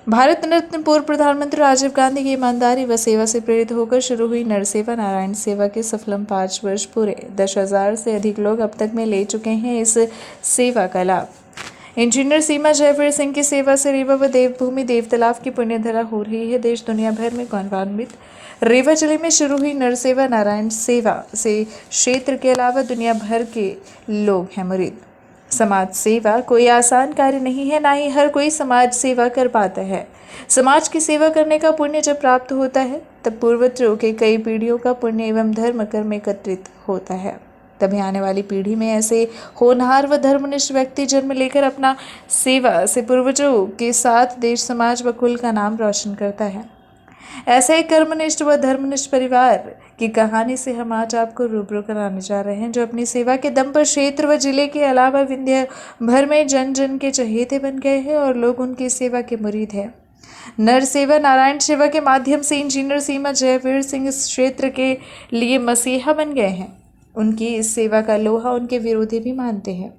भारत रत्न पूर्व प्रधानमंत्री राजीव गांधी की ईमानदारी व सेवा से प्रेरित होकर शुरू हुई नरसेवा नारायण सेवा के सफलम 5 वर्ष पूरे। 10,000 से अधिक लोग अब तक में ले चुके हैं इस सेवा का लाभ। इंजीनियर सीमा जयवीर सिंह की सेवा से रीवा व देवभूमि देवतालाब की पुण्यधरा हो रही है देश दुनिया भर में गौरवान्वित। रीवा जिले में शुरू हुई नरसेवा नारायण सेवा से क्षेत्र के अलावा दुनिया भर के लोग हैं मुरीद। समाज सेवा कोई आसान कार्य नहीं है, ना ही हर कोई समाज सेवा कर पाता है। समाज की सेवा करने का पुण्य जब प्राप्त होता है तब पूर्वजों के कई पीढ़ियों का पुण्य एवं धर्म कर्म एकत्रित होता है। तभी आने वाली पीढ़ी में ऐसे होनहार व धर्मनिष्ठ व्यक्ति जन्म लेकर अपना सेवा से पूर्वजों के साथ देश समाज व कुल का नाम रोशन करता है। ऐसे एक कर्मनिष्ठ व धर्मनिष्ठ परिवार की कहानी से हम आज आपको रूबरू कराने जा रहे हैं, जो अपनी सेवा के दम पर क्षेत्र व जिले के अलावा विंध्य भर में जन जन के चहेते बन गए हैं और लोग उनकी सेवा के मुरीद हैं। नर सेवा नारायण सेवा के माध्यम से इंजीनियर सीमा जयवीर सिंह इस क्षेत्र के लिए मसीहा बन गए हैं। उनकी इस सेवा का लोहा उनके विरोधी भी मानते हैं।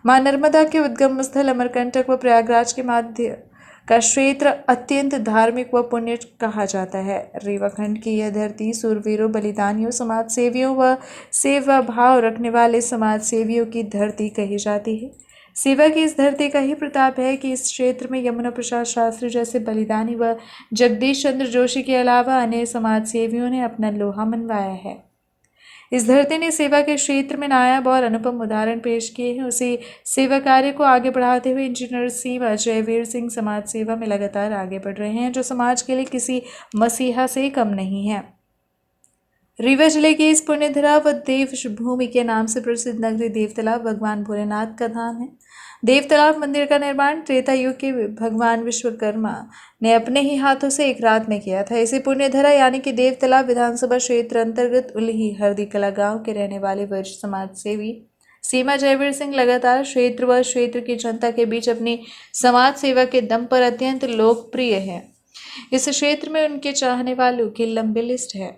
मां नर्मदा के उद्गम स्थल अमरकंटक व प्रयागराज के माध्य का क्षेत्र अत्यंत धार्मिक व पुण्य कहा जाता है। रीवा खंड की यह धरती सूरवीरों, बलिदानियों, समाज सेवियों व सेवा भाव रखने वाले समाज सेवियों की धरती कही जाती है। सेवा की इस धरती का ही प्रताप है कि इस क्षेत्र में यमुना प्रसाद शास्त्री जैसे बलिदानी व जगदीश चंद्र जोशी के अलावा अन्य समाज सेवियों ने अपना लोहा मनवाया है। इस धरती ने सेवा के क्षेत्र में नायाब और अनुपम उदाहरण पेश किए हैं। उसी सेवा कार्य को आगे बढ़ाते हुए इंजीनियर सीमा जयवीर सिंह समाज सेवा में लगातार आगे बढ़ रहे हैं, जो समाज के लिए किसी मसीहा से कम नहीं है। रीवा जिले की इस पुण्यधरा व देव भूमि के नाम से प्रसिद्ध नगरी देवतालाब भगवान भोलेनाथ का धाम है। देवतालाब मंदिर का निर्माण त्रेता युग के भगवान विश्वकर्मा ने अपने ही हाथों से एक रात में किया था। इसी पुण्यधरा यानी कि देवतालाब विधानसभा क्षेत्र अंतर्गत उल्ही हरदीकला गांव के रहने वाले वरिष्ठ समाज सेवी सीमा जयवीर सिंह लगातार क्षेत्र व क्षेत्र की जनता के बीच अपनी समाज सेवा के दम पर अत्यंत लोकप्रिय है। इस क्षेत्र में उनके चाहने वालों की लंबी लिस्ट है।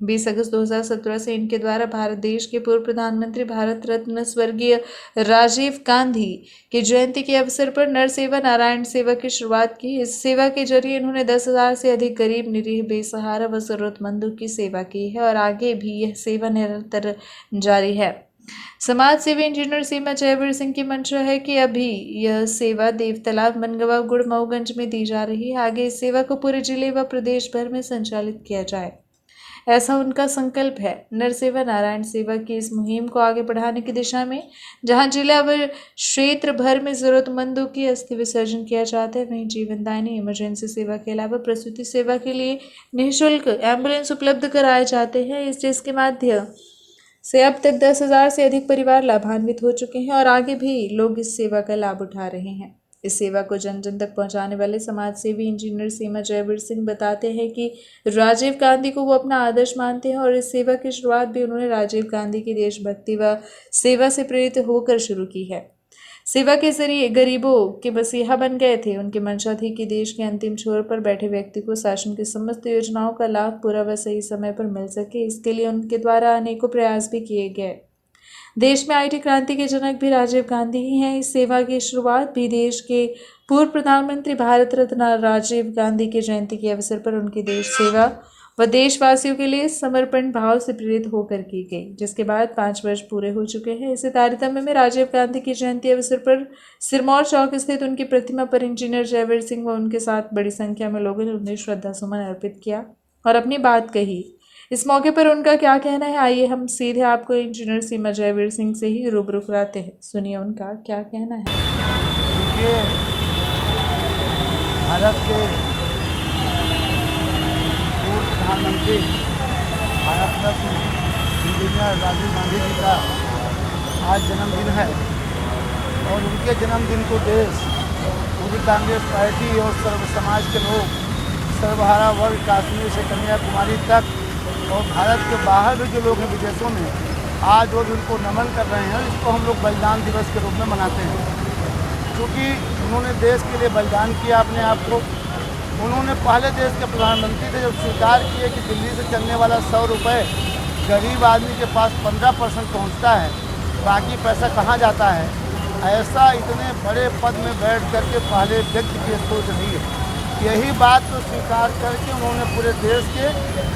20 अगस्त 2017 से इनके द्वारा भारत देश के पूर्व प्रधानमंत्री भारत रत्न स्वर्गीय राजीव गांधी की जयंती के अवसर पर नर सेवा नारायण सेवा की शुरुआत की। इस सेवा के जरिए इन्होंने 10,000 से अधिक गरीब, निरीह, बेसहारा व जरूरतमंदों की सेवा की है और आगे भी यह सेवा निरंतर जारी है। समाज सेवी इंजीनियर सीमा जयवीर सिंह की मंशा है कि अभी यह सेवा देवतालाब, मनगवा, गुड़मऊगंज में दी जा रही है। आगे इस सेवा को पूरे जिले व प्रदेश भर में संचालित किया जाए, ऐसा उनका संकल्प है। नर सेवा नारायण सेवा की इस मुहिम को आगे बढ़ाने की दिशा में जहां जिला व क्षेत्र भर में जरूरतमंदों की अस्थि विसर्जन किया जाता है, वहीं जीवनदायिनी इमरजेंसी सेवा के अलावा प्रसूति सेवा के लिए निःशुल्क एम्बुलेंस उपलब्ध कराए जाते हैं। जिसके माध्यम से अब तक 10,000 से अधिक परिवार लाभान्वित हो चुके हैं और आगे भी लोग इस सेवा का लाभ उठा रहे हैं। इस सेवा को जन जन तक पहुंचाने वाले समाज सेवी इंजीनियर सीमा जयवीर सिंह बताते हैं कि राजीव गांधी को वो अपना आदर्श मानते हैं और इस सेवा की शुरुआत भी उन्होंने राजीव गांधी की देशभक्ति व सेवा से प्रेरित होकर शुरू की है। सेवा के जरिए गरीबों के मसीहा बन गए थे। उनकी मंशा थी कि देश के अंतिम छोर पर बैठे व्यक्ति को शासन की समस्त योजनाओं का लाभ पूरा व सही समय पर मिल सके। इसके लिए उनके द्वारा अनेकों प्रयास भी किए गए। देश में IT क्रांति के जनक भी राजीव गांधी ही हैं। इस सेवा की शुरुआत भी देश के पूर्व प्रधानमंत्री भारत रत्न राजीव गांधी की जयंती के अवसर पर उनकी देश सेवा व देशवासियों के लिए समर्पण भाव से प्रेरित होकर की गई, जिसके बाद 5 वर्ष पूरे हो चुके हैं। इसी तारतम्य में राजीव गांधी की जयंती अवसर पर सिरमौर चौक स्थित उनकी प्रतिमा पर इंजीनियर जयवीर सिंह व उनके साथ बड़ी संख्या में लोगों ने उन्हें श्रद्धा सुमन अर्पित किया और अपनी बात कही। इस मौके पर उनका क्या कहना है, आइए हम सीधे आपको इंजीनियर सीमा जयवीर सिंह से ही रूबरू कराते हैं। सुनिए उनका क्या कहना है। ये भारत के पूर्व प्रधानमंत्री भारत रत्न इंजीनियर राजीव गांधी जी का आज जन्मदिन है और उनके जन्मदिन को देश, पूरी कांग्रेस पार्टी और सर्व समाज के लोग, सर्वहारा वर्ग, कश्मीर से कन्याकुमारी तक और भारत के बाहर भी जो लोग हैं विदेशों में, आज वो उनको नमन कर रहे हैं। इसको हम लोग बलिदान दिवस के रूप में मनाते हैं, क्योंकि उन्होंने देश के लिए बलिदान किया अपने आप को। उन्होंने पहले देश के प्रधानमंत्री थे जब स्वीकार किए कि दिल्ली से चलने वाला 100 रुपये गरीब आदमी के पास 15% पहुँचता है, बाकी पैसा कहाँ जाता है। ऐसा इतने बड़े पद में बैठ करके पहले व्यक्ति की सोच रही है। यही बात को स्वीकार करके उन्होंने पूरे देश के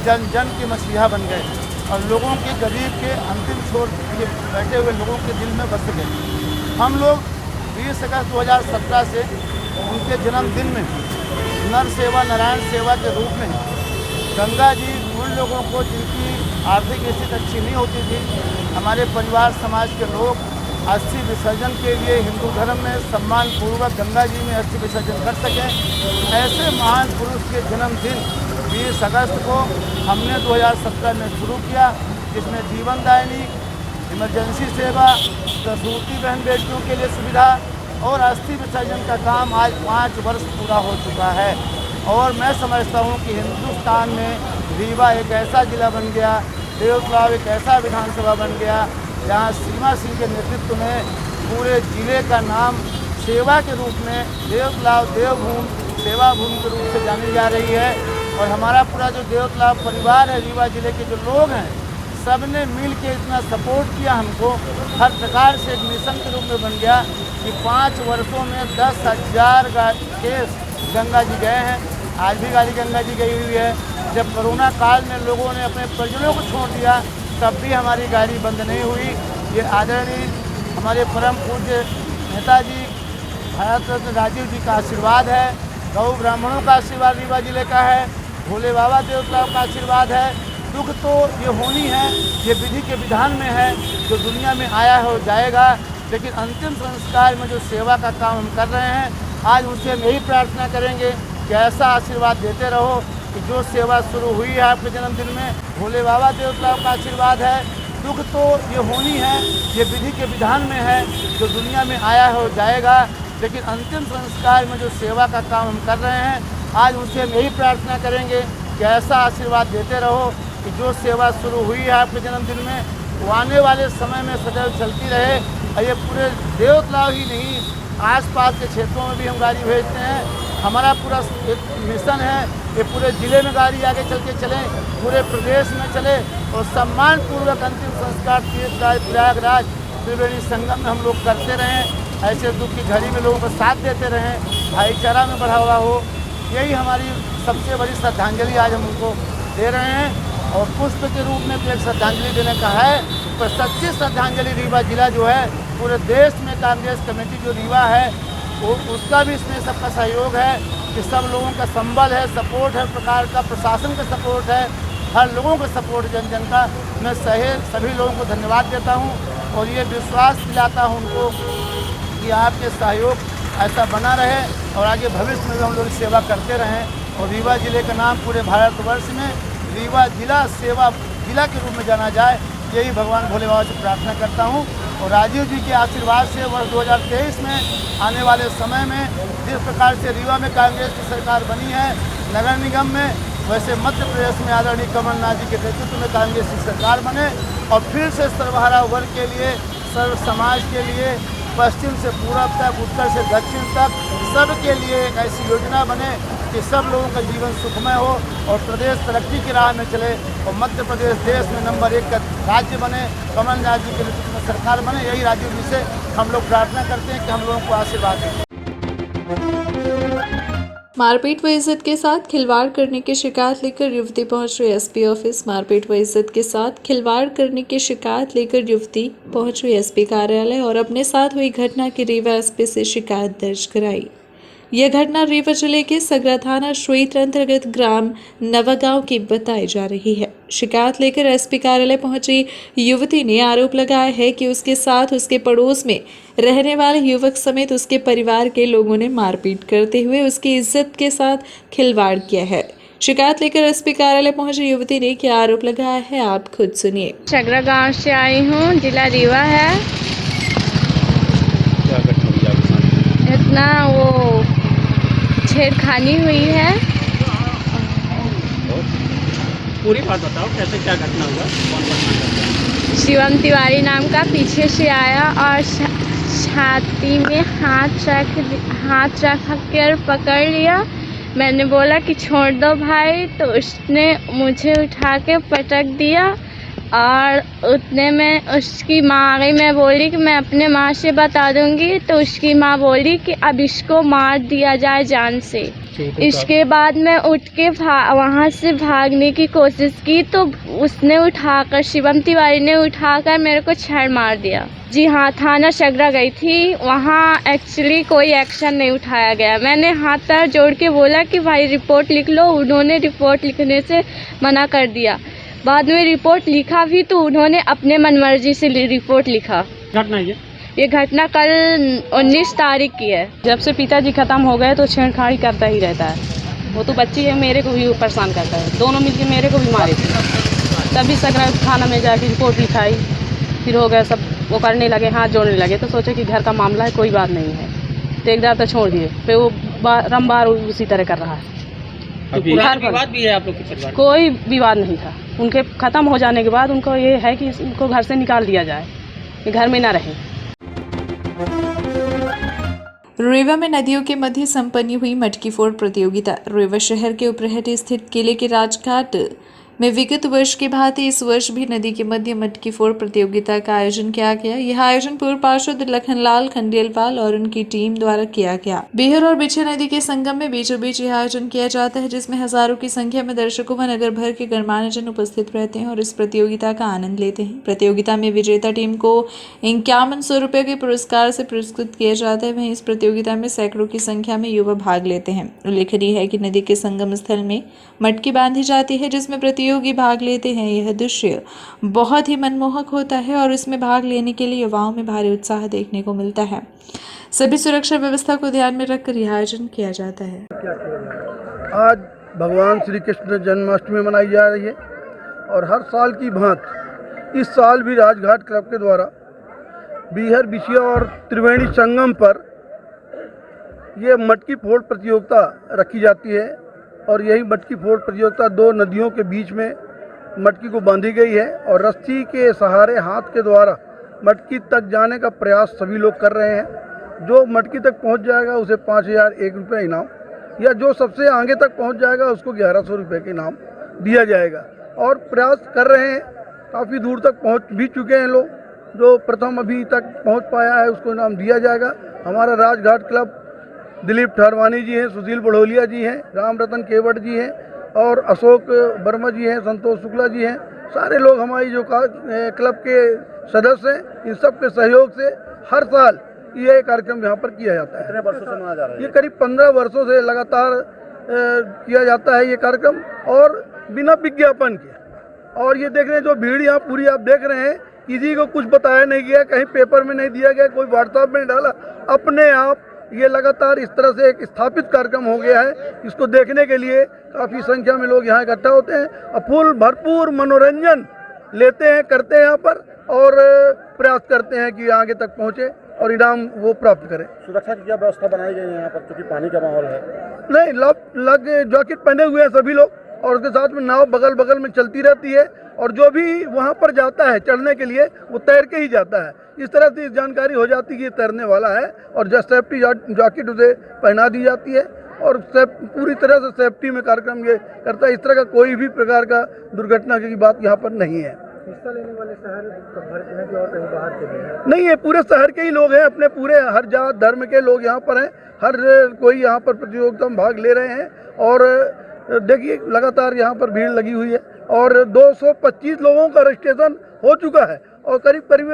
जन जन के मसीहा बन गए और लोगों के गरीब के अंतिम छोर के बैठे हुए लोगों के दिल में बस गए। हम लोग 20 अगस्त 2017 से उनके जन्मदिन में नर सेवा नारायण सेवा के रूप में गंगा जी उन लोगों को जिनकी आर्थिक स्थिति अच्छी नहीं होती थी, हमारे परिवार समाज के लोग अस्थि विसर्जन के लिए हिंदू धर्म में सम्मानपूर्वक गंगा जी में अस्थि विसर्जन कर सकें। ऐसे महान पुरुष के जन्मदिन 20 अगस्त को हमने 2017 में शुरू किया, जिसमें जीवनदायिनी, इमरजेंसी सेवा, प्रसूति बहन बेटियों के लिए सुविधा और अस्थि विसर्जन का काम आज 5 वर्ष पूरा हो चुका है। और मैं समझता हूँ कि हिंदुस्तान में रीवा एक ऐसा ज़िला बन गया, देवतलाव एक ऐसा विधानसभा बन गया जहाँ सीमा सिंह के नेतृत्व में पूरे ज़िले का नाम सेवा के रूप में देवतलाव देवभूमि सेवा भूमि के रूप से जानी जा रही है। और हमारा पूरा जो देवतलाव परिवार है, रीवा ज़िले के जो लोग हैं, सब ने मिल के इतना सपोर्ट किया हमको, हर प्रकार से एक मिशन के रूप में बन गया कि 5 वर्षों में 10,000 केस गंगा जी गए हैं। आज भी गाड़ी गंगा जी गई हुई है। जब कोरोना काल में लोगों ने अपने परिजनों को छोड़ दिया, तब भी हमारी गाड़ी बंद नहीं हुई। ये आदरणीय हमारे परम पूज्य नेताजी भारत रत्न राजीव जी का आशीर्वाद है, गौ ब्राह्मणों का आशीर्वाद रीवा जिले का है, भोले बाबा देवताओं का आशीर्वाद है। दुख तो ये होनी है, ये विधि के विधान में है, जो दुनिया में आया हो जाएगा, लेकिन अंतिम संस्कार में जो सेवा का काम हम कर रहे हैं, आज उनसे हम यही प्रार्थना करेंगे कि ऐसा आशीर्वाद देते रहो कि जो सेवा शुरू हुई है आपके जन्मदिन में, भोले बाबा देवताओं का आशीर्वाद है। दुख तो ये होनी है, ये विधि के विधान में है, जो दुनिया में आया हो जाएगा, लेकिन अंतिम संस्कार में जो सेवा का काम हम कर रहे हैं, आज उनसे हम यही प्रार्थना करेंगे कि ऐसा आशीर्वाद देते रहो कि जो सेवा शुरू हुई है आपके जन्मदिन में, वो आने वाले समय में सदैव चलती रहे। और ये पूरे देवतलाव ही नहीं, आसपास के क्षेत्रों में भी हम गाड़ी भेजते हैं। हमारा पूरा एक मिशन है, ये पूरे ज़िले में गाड़ी आगे चल के चलें, पूरे प्रदेश में चले और सम्मानपूर्वक अंतिम संस्कार तीर्थराज प्रयागराज त्रिवेणी संगम में हम लोग करते रहें। ऐसे दुख की घड़ी में लोगों को साथ देते रहें, भाईचारा में बढ़ावा हो। यही हमारी सबसे बड़ी श्रद्धांजलि आज हम उनको दे रहे हैं। और पुष्प के रूप में तो एक श्रद्धांजलि देने का है, पर सच्ची श्रद्धांजलि रीवा जिला जो है, पूरे देश में कांग्रेस कमेटी जो रीवा है, वो उसका भी इसमें सबका सहयोग है कि सब लोगों का संबल है, सपोर्ट है, प्रकार का प्रशासन का सपोर्ट है, हर लोगों का सपोर्ट जन जन का। मैं सभी लोगों को धन्यवाद देता हूँ और ये विश्वास दिलाता हूँ उनको कि आपके सहयोग ऐसा बना रहे और आगे भविष्य में भी हम लोग सेवा करते रहें और रीवा जिले का नाम पूरे भारतवर्ष में रीवा जिला सेवा जिला के रूप में जाना जाए। यही भगवान भोले बाबा से प्रार्थना करता हूँ और राजीव जी के आशीर्वाद से वर्ष 2023 में आने वाले समय में जिस प्रकार से रीवा में कांग्रेस की सरकार बनी है नगर निगम में, वैसे मध्य प्रदेश में आदरणीय कमलनाथ जी के नेतृत्व में कांग्रेस की सरकार बने और फिर से सर्वहारा वर्ग के लिए, सर्व समाज के लिए, पश्चिम से पूरब तक, उत्तर से दक्षिण तक, सबके लिए एक ऐसी योजना बने कि सब लोगों का जीवन सुखमय हो और प्रदेश तरक्की की राह में चले और मध्य प्रदेश देश में नंबर 1 का राज्य बने, कमलनाथ जी के नेतृत्व में सरकार बने। यही राजीव जी से हम लोग प्रार्थना करते हैं कि हम लोगों को आशीर्वाद दें। मारपीट व इज्जत के साथ खिलवाड़ करने की शिकायत लेकर युवती पहुंच रही एसपी ऑफिस। मारपीट व इज्जत के साथ खिलवाड़ करने की शिकायत लेकर युवती पहुंच रही एसपी कार्यालय और अपने साथ हुई घटना की रीवा एसपी से शिकायत दर्ज कराई। यह घटना रीवा जिले के सगरा थाना क्षेत्र अंतर्गत ग्राम नवागांव की बताई जा रही है। शिकायत लेकर एसपी कार्यालय पहुंची युवती ने आरोप लगाया है कि उसके साथ उसके पड़ोस में रहने वाले युवक समेत उसके परिवार के लोगों ने मारपीट करते हुए उसकी इज्जत के साथ खिलवाड़ किया है। शिकायत लेकर एसपी कार्यालय पहुंची युवती ने क्या आरोप लगाया है, आप खुद सुनिए। सगरा गांव से आई हूँ, जिला रीवा है। क्या घटना हुई आपके साथ? इतना वो छेड़खानी हुई है। पूरी बात बताओ, कैसे क्या घटना हुआ, कौन बदमाश था? शिवम तिवारी नाम का पीछे से आया और छाती में हाथ रख कर पकड़ लिया। मैंने बोला कि छोड़ दो भाई, तो उसने मुझे उठा के पटक दिया। और उतने में उसकी माँ आ गई। मैं बोली कि मैं अपने माँ से बता दूंगी, तो उसकी माँ बोली कि अब इसको मार दिया जाए जान से। इसके बाद मैं उठ के वहाँ से भागने की कोशिश की, तो उसने उठाकर, शिवम तिवारी ने उठाकर मेरे को छड़ मार दिया। जी हाँ, थाना सगरा गई थी, वहाँ एक्चुअली कोई एक्शन नहीं उठाया गया। मैंने हाथ पैर जोड़ के बोला कि भाई रिपोर्ट लिख लो, उन्होंने रिपोर्ट लिखने से मना कर दिया। बाद में रिपोर्ट लिखा भी, तो उन्होंने अपने मनमर्जी से रिपोर्ट लिखा। घटना ये घटना कल 19 तारीख की है। जब से पिताजी खत्म हो गए तो छेड़खानी करता ही रहता है। वो तो बच्ची है, मेरे को भी परेशान करता है। दोनों मिलके मेरे को भी मारे थे। तभी सकरा थाना में जाके रिपोर्ट लिखाई, फिर हो गया सब, वो करने लगे, हाथ जोड़ने लगे। तो सोचे कि घर का मामला है, कोई बात नहीं है, तो एक दाव तो छोड़ दिए। फिर वो बारम्बार उसी तरह कर रहा है। विवाद भी है आप लोग के परिवार में? कोई विवाद नहीं था। उनके ख़त्म हो जाने के बाद उनको ये है कि उनको घर से निकाल दिया जाए, ये घर में ना रहे। रेवा में नदियों के मध्य संपन्न हुई मटकी फोड़ प्रतियोगिता। रेवा शहर के उपरहट स्थित किले के राजघाट में विगत वर्ष की भांति इस वर्ष भी नदी के मध्य मटकी फोड़ प्रतियोगिता का आयोजन किया गया। यह आयोजन पूर्व पार्षद लखनलाल खंडेलवाल और उनकी टीम द्वारा किया गया। बिहर और बिछे नदी के संगम में बीचों बीच यह आयोजन किया जाता है, जिसमें हजारों की संख्या में दर्शकों व नगर भर के गणमान्यजन उपस्थित रहते हैं और इस प्रतियोगिता का आनंद लेते हैं। प्रतियोगिता में विजेता टीम को 5100 रुपये के पुरस्कार से पुरस्कृत किया जाता है। वहीं इस प्रतियोगिता में सैकड़ों की संख्या में युवा भाग लेते हैं। उल्लेखनीय है कि नदी के संगम स्थल में मटकी बांधी जाती है, जिसमें प्रतियोगी भाग लेते हैं। यह दृश्य बहुत ही मनमोहक होता है और इसमें भाग लेने के लिए युवाओं में भारी उत्साह देखने को मिलता है। सभी सुरक्षा व्यवस्था को ध्यान में रखकर यह आयोजन किया जाता है। आज भगवान श्री कृष्ण जन्माष्टमी मनाई जा रही है और हर साल की भांति इस साल भी राजघाट क्लब के द्वारा बिहर, बिछिया और त्रिवेणी संगम पर ये मटकी फोड़ प्रतियोगिता रखी जाती है। और यही मटकी फोड़ प्रतियोगिता दो नदियों के बीच में मटकी को बांधी गई है और रस्सी के सहारे हाथ के द्वारा मटकी तक जाने का प्रयास सभी लोग कर रहे हैं। जो मटकी तक पहुंच जाएगा उसे 5001 रुपये इनाम, या जो सबसे आगे तक पहुंच जाएगा उसको 1100 रुपये के इनाम दिया जाएगा। और प्रयास कर रहे हैं, काफ़ी दूर तक पहुंच भी चुके हैं लोग। जो प्रथम अभी तक पहुंच पाया है उसको इनाम दिया जाएगा। हमारा राजघाट क्लब दिलीप ठारवानी जी हैं, सुशील बढ़ोलिया जी हैं, राम रतन केवट जी हैं और अशोक वर्मा जी हैं, संतोष शुक्ला जी हैं। सारे लोग हमारी जो क्लब के सदस्य हैं, इन सब के सहयोग से हर साल ये कार्यक्रम यहाँ पर किया जाता है। कितने वर्षों से मनाया जा रहा है? ये करीब 15 वर्षों से लगातार किया जाता है ये कार्यक्रम, और बिना विज्ञापन के। और ये देख रहे हैं जो भीड़ यहाँ पूरी आप देख रहे हैं, किसी को कुछ बताया नहीं गया, कहीं पेपर में नहीं दिया गया, कोई व्हाट्सएप में नहीं डाला, अपने आप ये लगातार इस तरह से एक स्थापित कार्यक्रम हो गया है। इसको देखने के लिए काफ़ी संख्या में लोग यहाँ इकट्ठा होते हैं और फुल भरपूर मनोरंजन लेते हैं, करते हैं यहाँ पर, और प्रयास करते हैं कि आगे तक पहुँचे और इनाम वो प्राप्त करें। सुरक्षा की क्या व्यवस्था बनाई गई है यहाँ पर, क्योंकि पानी का माहौल है? नहीं, लग जैकेट पहने हुए हैं सभी लोग, और उसके साथ में नाव बगल बगल में चलती रहती है, और जो भी वहाँ पर जाता है चढ़ने के लिए वो तैर के ही जाता है। इस तरह से जानकारी हो जाती है कि ये तैरने वाला है, और जो सेफ्टी जैकेट उसे पहना दी जाती है, और पूरी तरह से सेफ्टी में कार्यक्रम ये करता है। इस तरह का कोई भी प्रकार का दुर्घटना की बात यहाँ पर नहीं है। हिस्सा लेने वाले शहर भर के हैं और कहीं बाहर के भी? नहीं, ये पूरे शहर के ही लोग हैं, अपने पूरे हर जात धर्म के लोग यहाँ पर हैं। हर कोई यहाँ पर प्रतियोगिता में भाग ले रहे हैं। और देखिए लगातार यहाँ पर भीड़ लगी हुई है, और 225 लोगों का रजिस्ट्रेशन हो चुका है, और करीब करीब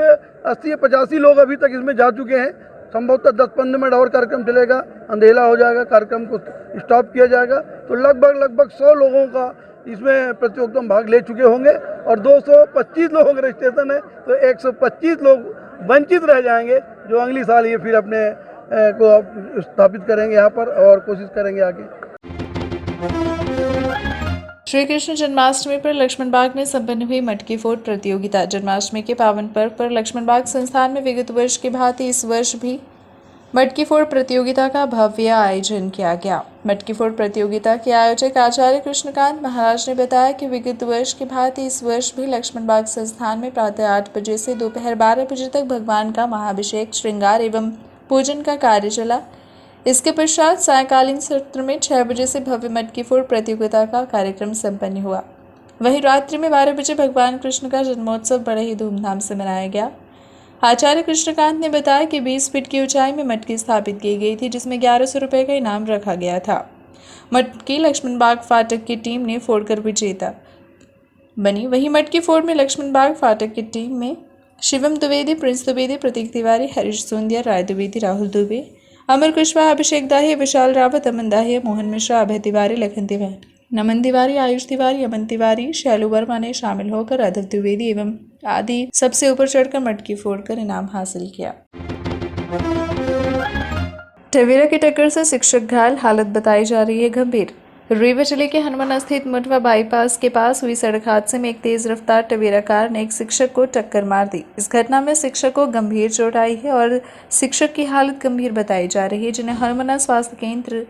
80-85 लोग अभी तक इसमें जा चुके हैं। संभवतः 10-15 मिनट और कार्यक्रम चलेगा, अंधेला हो जाएगा, कार्यक्रम को स्टॉप किया जाएगा। तो लगभग 100 लोगों का इसमें प्रतियोगिता में भाग ले चुके होंगे, और 225 लोगों का रजिस्ट्रेशन है, तो 125 लोग वंचित रह जाएंगे, जो अगली साल ये फिर अपने को स्थापित करेंगे यहाँ पर और कोशिश करेंगे आगे। श्री कृष्ण जन्माष्टमी पर लक्ष्मण बाग में संपन्न हुई मटकी फोड़ प्रतियोगिता। जन्माष्टमी के पावन पर्व पर लक्ष्मण बाग संस्थान में विगत वर्ष की भांति इस वर्ष भी मटकी फोड़ प्रतियोगिता का भव्य आयोजन किया गया। मटकी फोड़ प्रतियोगिता के आयोजक आचार्य कृष्णकांत महाराज ने बताया कि विगत वर्ष की भांति इस वर्ष भी लक्ष्मण बाग संस्थान में प्रातः 8 बजे से दोपहर 12 बजे तक भगवान का महाअभिषेक, श्रृंगार एवं पूजन का कार्य चला। इसके पश्चात सायंकालीन सत्र में 6 बजे से भव्य मटकी फोड़ प्रतियोगिता का कार्यक्रम संपन्न हुआ। वहीं रात्रि में 12 बजे भगवान कृष्ण का जन्मोत्सव बड़े ही धूमधाम से मनाया गया। आचार्य कृष्णकांत ने बताया कि 20 फीट की ऊंचाई में मटकी स्थापित की गई थी, जिसमें 1100 रुपये का इनाम रखा गया था। मटकी लक्ष्मण बाग फाटक की टीम ने फोड़कर विजेता बनी। वहीं मटकी फोड़ में लक्ष्मण बाग फाटक की टीम में शिवम द्विवेदी, प्रिंस द्विवेदी, प्रतीक तिवारी, हरीश सोंदिया, राय द्विवेदी, राहुल दुबे, अमर कुशवाहा, अभिषेक दाहिया, विशाल रावत, अमन दाहिया, मोहन मिश्रा, अभय तिवारी, लखन तिवारी, नमन तिवारी, आयुष तिवारी, अमन तिवारी, शैलू वर्मा ने शामिल होकर अधव द्विवेदी एवं आदि सबसे ऊपर चढ़कर मटकी फोड़कर इनाम हासिल किया। टवेरा की टक्कर से शिक्षक घायल, हालत बताई जा रही है गंभीर। रीवा जिले के हनुमाना स्थित मुटवा बाईपास के पास हुई सड़क हादसे में एक तेज रफ्तार टवेरा कार ने एक शिक्षक को टक्कर मार दी। इस घटना में शिक्षक को गंभीर चोट आई है और शिक्षक की हालत गंभीर बताई जा रही है, जिन्हें हनुमाना स्वास्थ्य केंद्र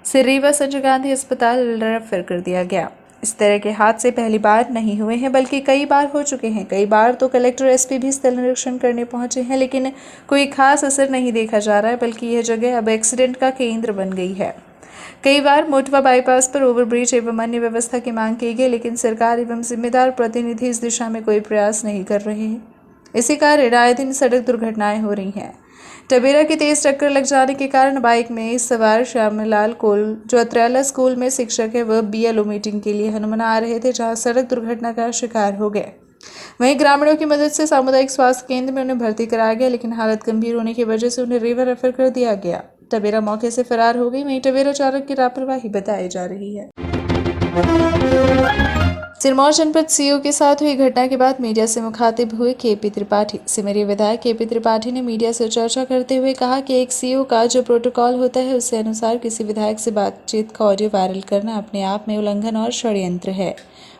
से रीवा संजय गांधी अस्पताल रेफर कर दिया गया। इस तरह के हादसे पहली बार नहीं हुए हैं, बल्कि कई बार हो चुके हैं। कई बार तो कलेक्टर, एसपी भी स्थल निरीक्षण करने पहुंचे हैं, लेकिन कोई खास असर नहीं देखा जा रहा है, बल्कि यह जगह अब एक्सीडेंट का केंद्र बन गई है। कई बार मोटवा बाईपास पर ओवरब्रिज एवं अन्य व्यवस्था की मांग की गई, लेकिन सरकार एवं जिम्मेदार प्रतिनिधि इस दिशा में कोई प्रयास नहीं कर रहे हैं। इसी कारण आए दिन सड़क दुर्घटनाएं हो रही हैं। टवेरा की तेज टक्कर लग जाने के कारण बाइक में सवार श्यामलाल कोल, जो अत्रैला स्कूल में शिक्षक है, वह BLO मीटिंग के लिए हनुमाना आ रहे थे, जहां सड़क दुर्घटना का शिकार हो गए। वहीं ग्रामीणों की मदद से सामुदायिक स्वास्थ्य केंद्र में उन्हें भर्ती कराया गया, लेकिन हालत गंभीर होने की वजह से उन्हें रीवा रेफर कर दिया गया। टवेरा मौके से फरार हो गई। वहीं टवेरा चालक की लापरवाही बताई जा रही है। सिरमौर जनपद सीओ के साथ हुई घटना के बाद मीडिया से मुखातिब हुए KP त्रिपाठी। सिमरिया विधायक KP त्रिपाठी ने मीडिया से चर्चा करते हुए कहा कि एक सीओ का जो प्रोटोकॉल होता है, उसके अनुसार किसी विधायक से बातचीत का ऑडियो वायरल करना अपने आप में उल्लंघन और षड्यंत्र है।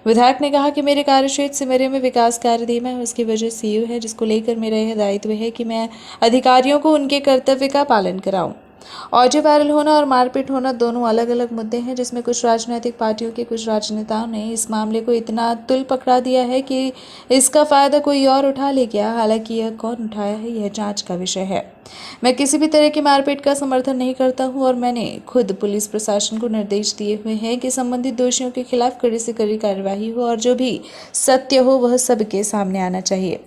विधायक ने कहा कि मेरे कार्यक्षेत्र सिमरिया में विकास कार्य धीमा है, उसकी वजह सीओ है, जिसको लेकर मेरा यह दायित्व है कि मैं अधिकारियों को उनके कर्तव्य का पालन कराऊं। ऑडियो वायरल होना और मारपीट होना दोनों अलग अलग मुद्दे हैं, जिसमें कुछ राजनीतिक पार्टियों के कुछ राजनेताओं ने इस मामले को इतना तुल पकड़ा दिया है कि इसका फायदा कोई और उठा ले गया। हालांकि यह कौन उठाया है, यह जांच का विषय है। मैं किसी भी तरह की मारपीट का समर्थन नहीं करता हूं और मैंने खुद पुलिस प्रशासन को निर्देश दिए हुए हैं कि संबंधित दोषियों के खिलाफ कड़ी से कड़ी कार्यवाही हो और जो भी सत्य हो वह सबके सामने आना चाहिए।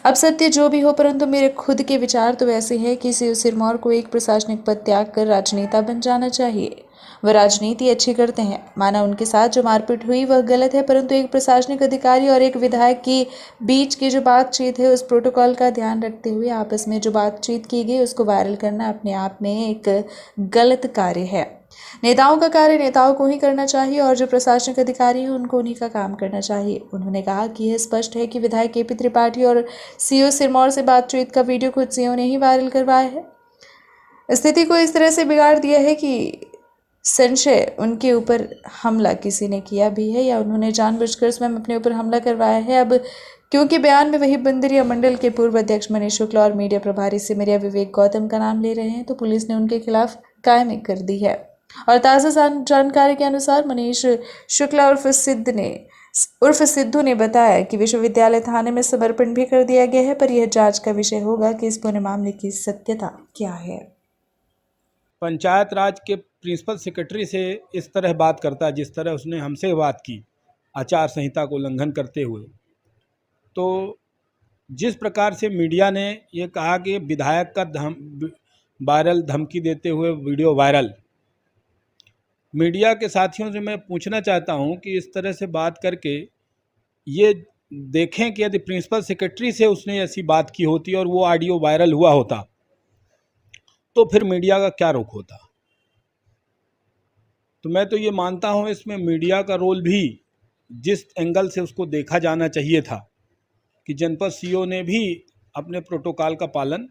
अब सत्य जो भी हो, परंतु मेरे खुद के विचार तो ऐसे हैं कि सिरमौर को एक प्रशासनिक पद त्याग कर राजनेता बन जाना चाहिए। वह राजनीति अच्छी करते हैं, माना उनके साथ जो मारपीट हुई वह गलत है, परंतु एक प्रशासनिक अधिकारी और एक विधायक की बीच की जो बातचीत है, उस प्रोटोकॉल का ध्यान रखते हुए आपस में जो बातचीत की गई उसको वायरल करना अपने आप में एक गलत कार्य है। नेताओं का कार्य नेताओं को ही करना चाहिए और जो प्रशासनिक अधिकारी हैं उनको उन्हीं का काम करना चाहिए। उन्होंने कहा कि यह स्पष्ट है कि विधायक KP त्रिपाठी और सीओ सिरमौर से बातचीत का वीडियो खुद सीओ ने ही वायरल करवाया है। स्थिति को इस तरह से बिगाड़ दिया है कि संशय उनके ऊपर हमला किसी ने किया भी है या उन्होंने जानबूझकर स्वयं अपने ऊपर हमला करवाया है। अब क्योंकि बयान में वही बंदरिया मंडल के पूर्व अध्यक्ष मनीष शुक्ला और मीडिया प्रभारी सिमरिया विवेक गौतम का नाम ले रहे हैं, तो पुलिस ने उनके खिलाफ कायमी कर दी है। और ताज़ा जानकारी के अनुसार मनीष शुक्ला उर्फ सिद्धू ने बताया कि विश्वविद्यालय थाने में समर्पण भी कर दिया गया है, पर यह जांच का विषय होगा कि इस पूरे मामले की सत्यता क्या है। पंचायत राज के प्रिंसिपल सेक्रेटरी से इस तरह बात करता है जिस तरह उसने हमसे बात की, आचार संहिता को उल्लंघन करते हुए। तो जिस प्रकार से मीडिया ने ये कहा कि विधायक का वायरल धमकी देते हुए वीडियो वायरल, मीडिया के साथियों से मैं पूछना चाहता हूं कि इस तरह से बात करके ये देखें कि यदि प्रिंसिपल सेक्रेटरी से उसने ऐसी बात की होती और वो ऑडियो वायरल हुआ होता तो फिर मीडिया का क्या रुख होता। तो मैं तो ये मानता हूं इसमें मीडिया का रोल भी जिस एंगल से उसको देखा जाना चाहिए था कि जनपद सीओ ने भी अपने प्रोटोकॉल का पालन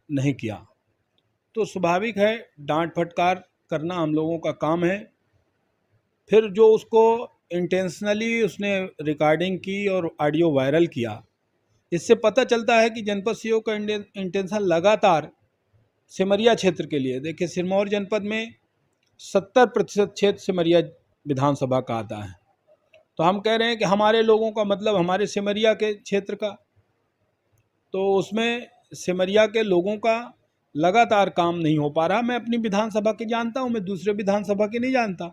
नहीं किया, तो स्वाभाविक है डांट फटकार करना हम लोगों का काम है। फिर जो उसको इंटेंशनली उसने रिकॉर्डिंग की और ऑडियो वायरल किया, इससे पता चलता है कि जनपद सीओ का इंटेंशन लगातार सिमरिया क्षेत्र के लिए, देखिए सिरमौर जनपद में 70% क्षेत्र सिमरिया विधानसभा का आता है, तो हम कह रहे हैं कि हमारे लोगों का मतलब हमारे सिमरिया के क्षेत्र का, तो उसमें सिमरिया के लोगों का लगातार काम नहीं हो पा रहा। मैं अपनी विधानसभा के जानता हूं, मैं दूसरे विधानसभा के नहीं जानता।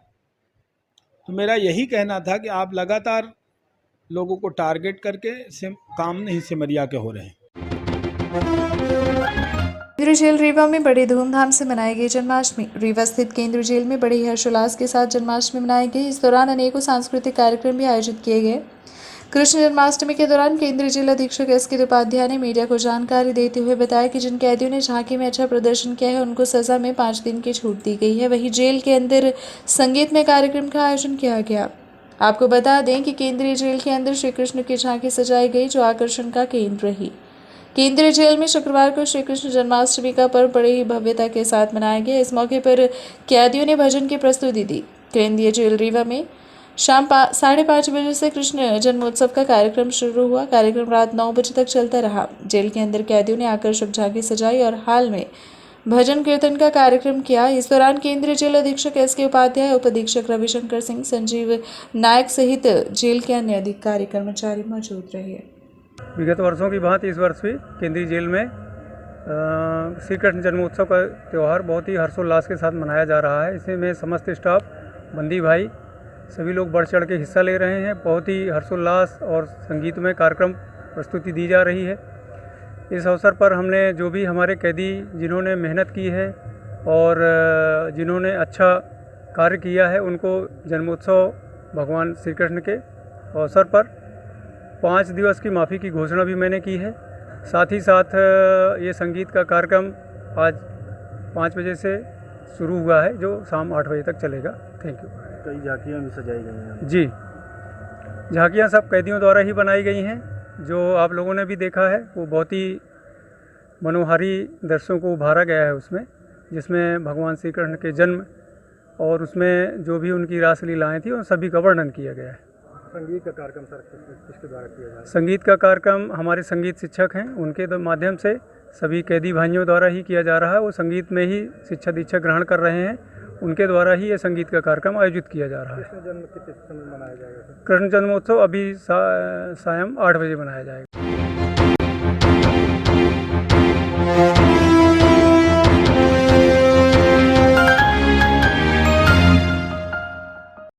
तो मेरा यही कहना था कि आप लगातार लोगों को टारगेट करके काम नहीं सिमरिया के हो रहे हैं। केंद्रीय जेल रीवा में बड़े धूमधाम से मनाई गई जन्माष्टमी। रीवा स्थित केंद्रीय जेल में बड़े हर्षोल्लास के साथ जन्माष्टमी मनाई गई। इस दौरान अनेकों सांस्कृतिक कार्यक्रम भी आयोजित किए गए। कृष्ण जन्माष्टमी के दौरान केंद्रीय जेल अधीक्षक एस.के. उपाध्याय ने मीडिया को जानकारी देते हुए बताया कि जिन कैदियों ने झांकी में अच्छा प्रदर्शन किया है उनको सजा में 5 दिन की छूट दी गई है। वहीं जेल के अंदर संगीतमय कार्यक्रम का आयोजन किया गया। आपको बता दें कि केंद्रीय जेल के अंदर श्री कृष्ण की झांकी सजाई गई जो आकर्षण का केंद्र रही। केंद्रीय जेल में शुक्रवार को श्री कृष्ण जन्माष्टमी का पर्व बड़े ही भव्यता के साथ मनाया गया। इस मौके पर कैदियों ने भजन की प्रस्तुति दी। केंद्रीय जेल रीवा में शाम 5:30 बजे से कृष्ण जन्मोत्सव का कार्यक्रम शुरू हुआ। कार्यक्रम रात 9 बजे तक चलता रहा। जेल के अंदर कैदियों ने आकर्षक झांकी सजाई और हाल में भजन कीर्तन का कार्यक्रम किया। इस दौरान केंद्रीय जेल अधीक्षक एस.के. उपाध्याय, उप अधीक्षक रविशंकर सिंह, संजीव नायक सहित जेल के अन्य अधिकारी कर्मचारी मौजूद रहे। विगत वर्षों की भांति इस वर्ष भी केंद्रीय जेल में श्री कृष्ण जन्मोत्सव का त्यौहार बहुत ही हर्षोल्लास के साथ मनाया जा रहा है। इसमें समस्त स्टाफ, बंदी भाई सभी लोग बढ़ चढ़ के हिस्सा ले रहे हैं। बहुत ही हर्षोल्लास और संगीतमय कार्यक्रम प्रस्तुति दी जा रही है। इस अवसर पर हमने जो भी हमारे कैदी जिन्होंने मेहनत की है और जिन्होंने अच्छा कार्य किया है उनको जन्मोत्सव भगवान श्री कृष्ण के अवसर पर 5 दिवस की माफ़ी की घोषणा भी मैंने की है। साथ ही साथ ये संगीत का कार्यक्रम आज 5 बजे से शुरू हुआ है जो शाम 8 बजे तक चलेगा। Thank you. कई झांकियाँ भी सजाई गई हैं। जी, झांकियाँ सब कैदियों द्वारा ही बनाई गई हैं। जो आप लोगों ने भी देखा है वो बहुत ही मनोहारी दृश्यों को उभारा गया है उसमें, जिसमें भगवान श्री कृष्ण के जन्म और उसमें जो भी उनकी रासलीलाएँ थी उन सभी का वर्णन किया गया है। संगीत का कार्यक्रम सर किसके द्वारा किया जा रहा है? संगीत का कार्यक्रम हमारे संगीत शिक्षक हैं, उनके माध्यम से सभी कैदी भाइयों द्वारा ही किया जा रहा है। वो संगीत में ही शिक्षा दीक्षा ग्रहण कर रहे हैं, उनके द्वारा ही ये संगीत का कार्यक्रम आयोजित किया जा रहा है। कृष्ण जन्म किस समय मनाया जाएगा? कृष्ण जन्मोत्सव अभी सायं 8 बजे मनाया जाएगा।